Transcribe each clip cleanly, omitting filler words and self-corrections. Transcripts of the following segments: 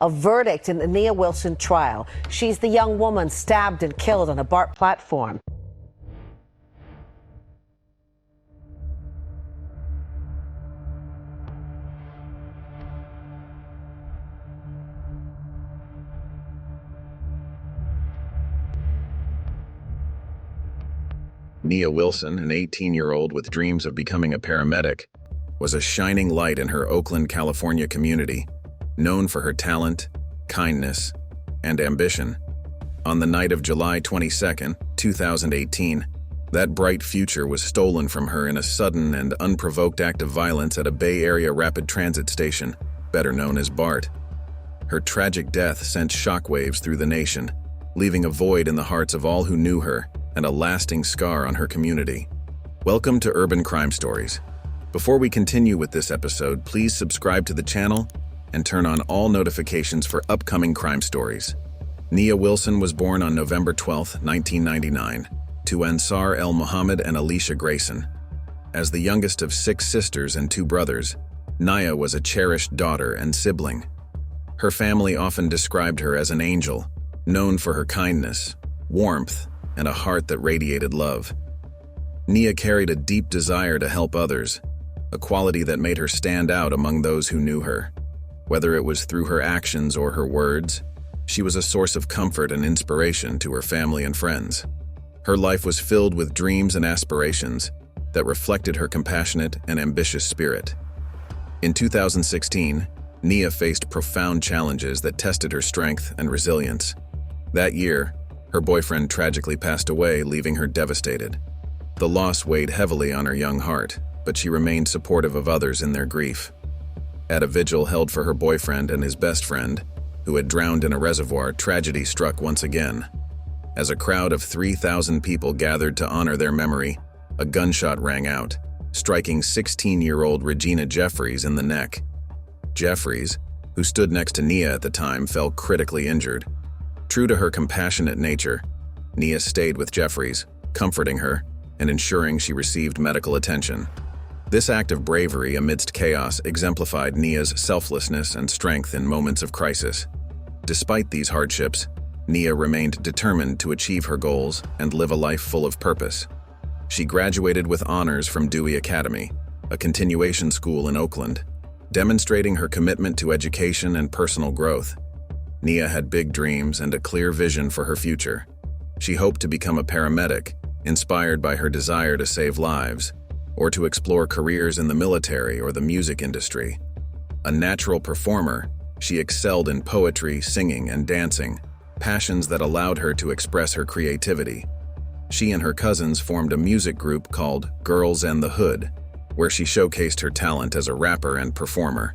a verdict in the Nia Wilson trial. She's the young woman stabbed and killed on a BART platform. Nia Wilson, an 18-year-old with dreams of becoming a paramedic, was a shining light in her Oakland, California community, known for her talent, kindness, and ambition. On the night of July 22, 2018, that bright future was stolen from her in a sudden and unprovoked act of violence at a Bay Area rapid transit station, better known as BART. Her tragic death sent shockwaves through the nation, leaving a void in the hearts of all who knew her and a lasting scar on her community. Welcome to Urban Crime Stories. Before we continue with this episode, please subscribe to the channel and turn on all notifications for upcoming crime stories. Nia Wilson was born on November 12, 1999, to Ansar El Mohammed and Alicia Grayson. As the youngest of 6 sisters and 2 brothers, Nia was a cherished daughter and sibling. Her family often described her as an angel, known for her kindness, warmth, and a heart that radiated love. Nia carried a deep desire to help others, a quality that made her stand out among those who knew her. Whether it was through her actions or her words, she was a source of comfort and inspiration to her family and friends. Her life was filled with dreams and aspirations that reflected her compassionate and ambitious spirit. In 2016, Nia faced profound challenges that tested her strength and resilience. That year, her boyfriend tragically passed away, leaving her devastated. The loss weighed heavily on her young heart, but she remained supportive of others in their grief. At a vigil held for her boyfriend and his best friend, who had drowned in a reservoir, tragedy struck once again. As a crowd of 3,000 people gathered to honor their memory, a gunshot rang out, striking 16-year-old Regina Jeffries in the neck. Jeffries, who stood next to Nia at the time, fell critically injured. True to her compassionate nature, Nia stayed with Jeffries, comforting her and ensuring she received medical attention. This act of bravery amidst chaos exemplified Nia's selflessness and strength in moments of crisis. Despite these hardships, Nia remained determined to achieve her goals and live a life full of purpose. She graduated with honors from Dewey Academy, a continuation school in Oakland, demonstrating her commitment to education and personal growth. Nia had big dreams and a clear vision for her future. She hoped to become a paramedic, inspired by her desire to save lives, or to explore careers in the military or the music industry. A natural performer, she excelled in poetry, singing, and dancing, passions that allowed her to express her creativity. She and her cousins formed a music group called Girls and the Hood, where she showcased her talent as a rapper and performer.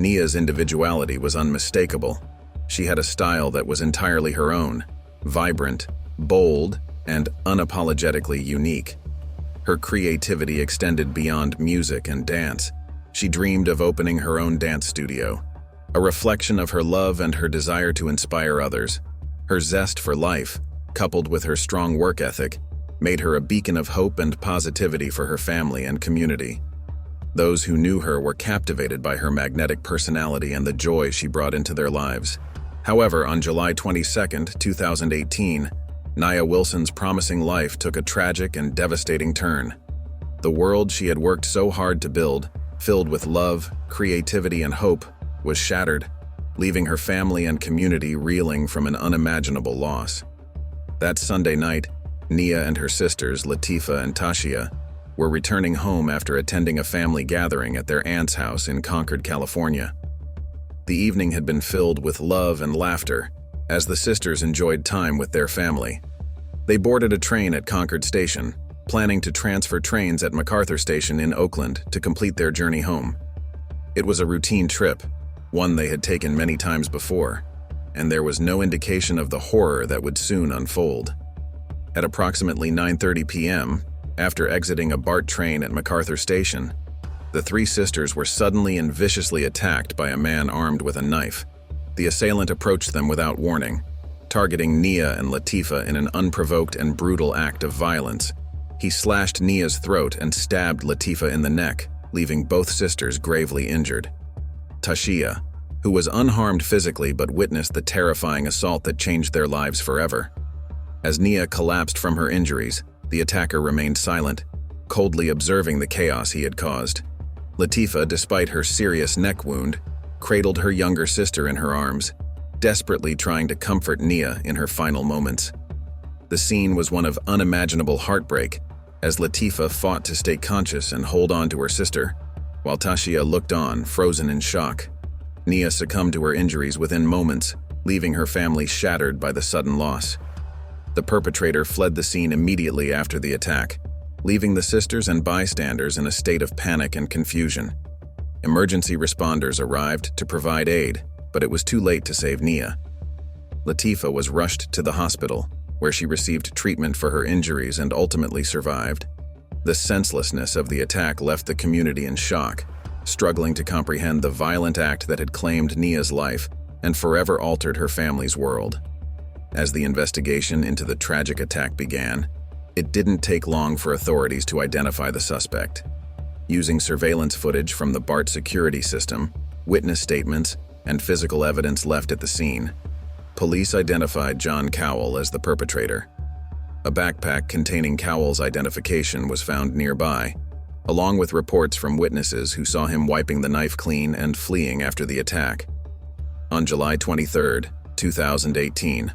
Nia's individuality was unmistakable. She had a style that was entirely her own, vibrant, bold, and unapologetically unique. Her creativity extended beyond music and dance. She dreamed of opening her own dance studio, a reflection of her love and her desire to inspire others. Her zest for life, coupled with her strong work ethic, made her a beacon of hope and positivity for her family and community. Those who knew her were captivated by her magnetic personality and the joy she brought into their lives. However, on July 22, 2018, Nia Wilson's promising life took a tragic and devastating turn. The world she had worked so hard to build, filled with love, creativity, and hope, was shattered, leaving her family and community reeling from an unimaginable loss. That Sunday night, Nia and her sisters, Latifah and Tashia, were returning home after attending a family gathering at their aunt's house in Concord, California. The evening had been filled with love and laughter as the sisters enjoyed time with their family. They boarded a train at Concord Station, planning to transfer trains at MacArthur Station in Oakland to complete their journey home. It was a routine trip, one they had taken many times before, and there was no indication of the horror that would soon unfold. At approximately 9:30 p.m., after exiting a BART train at MacArthur Station, the 3 sisters were suddenly and viciously attacked by a man armed with a knife. The assailant approached them without warning, targeting Nia and Latifah in an unprovoked and brutal act of violence. He slashed Nia's throat and stabbed Latifah in the neck, leaving both sisters gravely injured. Tashia, who was unharmed physically but witnessed the terrifying assault that changed their lives forever. As Nia collapsed from her injuries, the attacker remained silent, coldly observing the chaos he had caused. Latifah, despite her serious neck wound, cradled her younger sister in her arms, desperately trying to comfort Nia in her final moments. The scene was one of unimaginable heartbreak, as Latifah fought to stay conscious and hold on to her sister, while Tashia looked on, frozen in shock. Nia succumbed to her injuries within moments, leaving her family shattered by the sudden loss. The perpetrator fled the scene immediately after the attack, leaving the sisters and bystanders in a state of panic and confusion. Emergency responders arrived to provide aid, but it was too late to save Nia. Latifah was rushed to the hospital, where she received treatment for her injuries and ultimately survived. The senselessness of the attack left the community in shock, struggling to comprehend the violent act that had claimed Nia's life and forever altered her family's world. As the investigation into the tragic attack began, it didn't take long for authorities to identify the suspect. Using surveillance footage from the BART security system, witness statements, and physical evidence left at the scene, police identified John Cowell as the perpetrator. A backpack containing Cowell's identification was found nearby, along with reports from witnesses who saw him wiping the knife clean and fleeing after the attack. On July 23, 2018,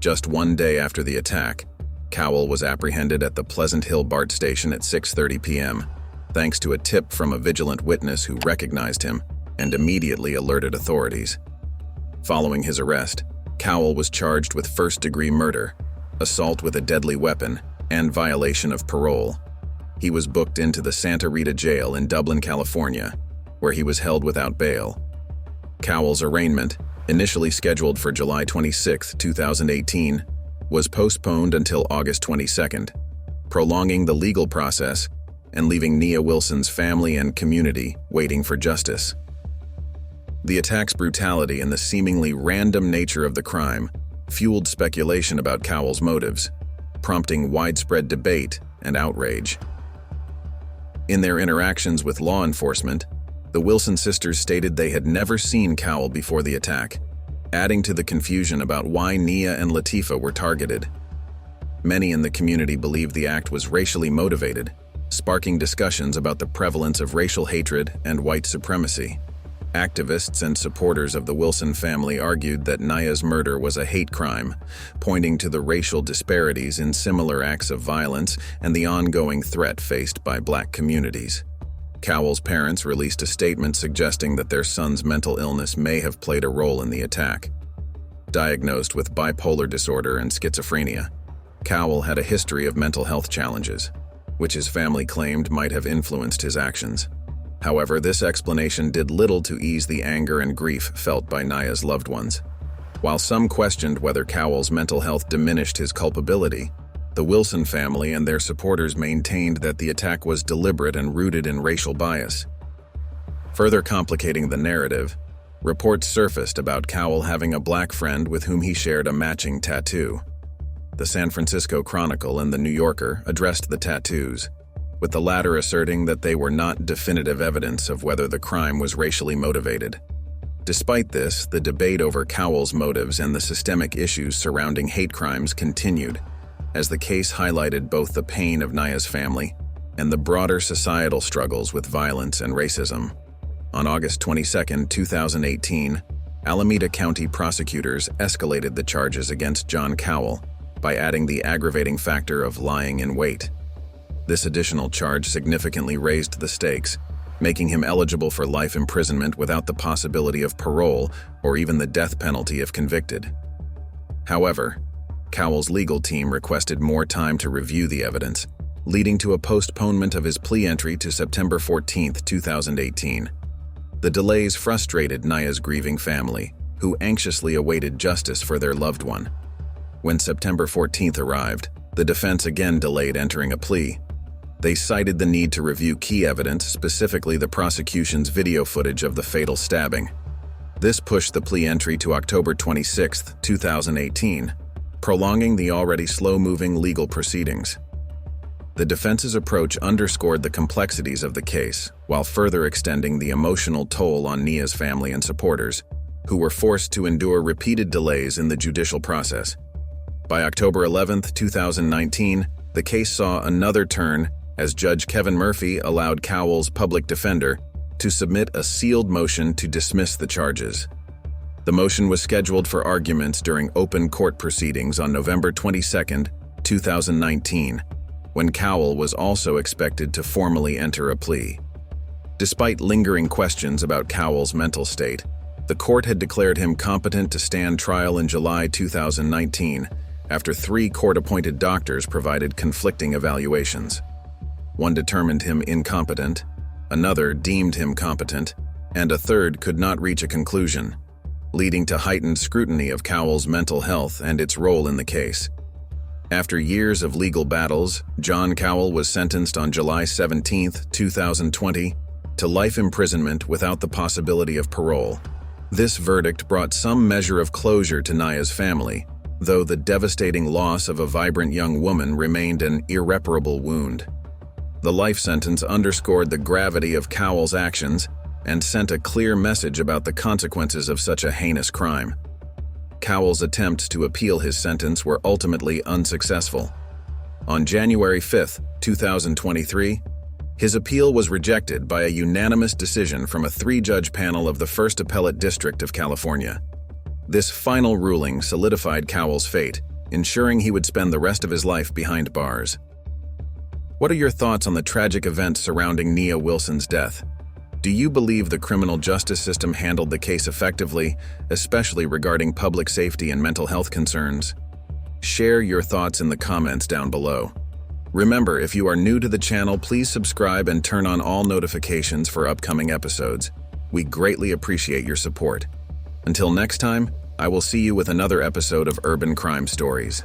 just one day after the attack, Cowell was apprehended at the Pleasant Hill BART station at 6:30 p.m., thanks to a tip from a vigilant witness who recognized him and immediately alerted authorities. Following his arrest, Cowell was charged with first-degree murder, assault with a deadly weapon, and violation of parole. He was booked into the Santa Rita Jail in Dublin, California, where he was held without bail. Cowell's arraignment, initially scheduled for July 26, 2018, was postponed until August 22, prolonging the legal process and leaving Nia Wilson's family and community waiting for justice. The attack's brutality and the seemingly random nature of the crime fueled speculation about Cowell's motives, prompting widespread debate and outrage. In their interactions with law enforcement, the Wilson sisters stated they had never seen Cowell before the attack, adding to the confusion about why Nia and Latifah were targeted. Many in the community believed the act was racially motivated, sparking discussions about the prevalence of racial hatred and white supremacy. Activists and supporters of the Wilson family argued that Nia's murder was a hate crime, pointing to the racial disparities in similar acts of violence and the ongoing threat faced by Black communities. Cowell's parents released a statement suggesting that their son's mental illness may have played a role in the attack. Diagnosed with bipolar disorder and schizophrenia, Cowell had a history of mental health challenges, which his family claimed might have influenced his actions. However, this explanation did little to ease the anger and grief felt by Nia's loved ones. While some questioned whether Cowell's mental health diminished his culpability, the Wilson family and their supporters maintained that the attack was deliberate and rooted in racial bias. Further complicating the narrative, reports surfaced about Cowell having a Black friend with whom he shared a matching tattoo. The San Francisco Chronicle and the New Yorker addressed the tattoos, with the latter asserting that they were not definitive evidence of whether the crime was racially motivated. Despite this, the debate over Cowell's motives and the systemic issues surrounding hate crimes continued, as the case highlighted both the pain of Nia's family and the broader societal struggles with violence and racism. On August 22, 2018, Alameda County prosecutors escalated the charges against John Cowell by adding the aggravating factor of lying in wait. This additional charge significantly raised the stakes, making him eligible for life imprisonment without the possibility of parole or even the death penalty if convicted. However, Cowell's legal team requested more time to review the evidence, leading to a postponement of his plea entry to September 14, 2018. The delays frustrated Nia's grieving family, who anxiously awaited justice for their loved one. When September 14th arrived, the defense again delayed entering a plea. They cited the need to review key evidence, specifically the prosecution's video footage of the fatal stabbing. This pushed the plea entry to October 26, 2018, prolonging the already slow-moving legal proceedings. The defense's approach underscored the complexities of the case, while further extending the emotional toll on Nia's family and supporters, who were forced to endure repeated delays in the judicial process. By October 11, 2019, the case saw another turn as Judge Kevin Murphy allowed Cowell's public defender to submit a sealed motion to dismiss the charges. The motion was scheduled for arguments during open court proceedings on November 22, 2019, when Cowell was also expected to formally enter a plea. Despite lingering questions about Cowell's mental state, the court had declared him competent to stand trial in July 2019 after 3 court-appointed doctors provided conflicting evaluations. One determined him incompetent, another deemed him competent, and a third could not reach a conclusion, leading to heightened scrutiny of Cowell's mental health and its role in the case. After years of legal battles, John Cowell was sentenced on July 17, 2020, to life imprisonment without the possibility of parole. This verdict brought some measure of closure to Naya's family, though the devastating loss of a vibrant young woman remained an irreparable wound. The life sentence underscored the gravity of Cowell's actions and sent a clear message about the consequences of such a heinous crime. Cowell's attempts to appeal his sentence were ultimately unsuccessful. On January 5, 2023, his appeal was rejected by a unanimous decision from a 3-judge panel of the First Appellate District of California. This final ruling solidified Cowell's fate, ensuring he would spend the rest of his life behind bars. What are your thoughts on the tragic events surrounding Nia Wilson's death? Do you believe the criminal justice system handled the case effectively, especially regarding public safety and mental health concerns? Share your thoughts in the comments down below. Remember, if you are new to the channel, please subscribe and turn on all notifications for upcoming episodes. We greatly appreciate your support. Until next time, I will see you with another episode of Urban Crime Stories.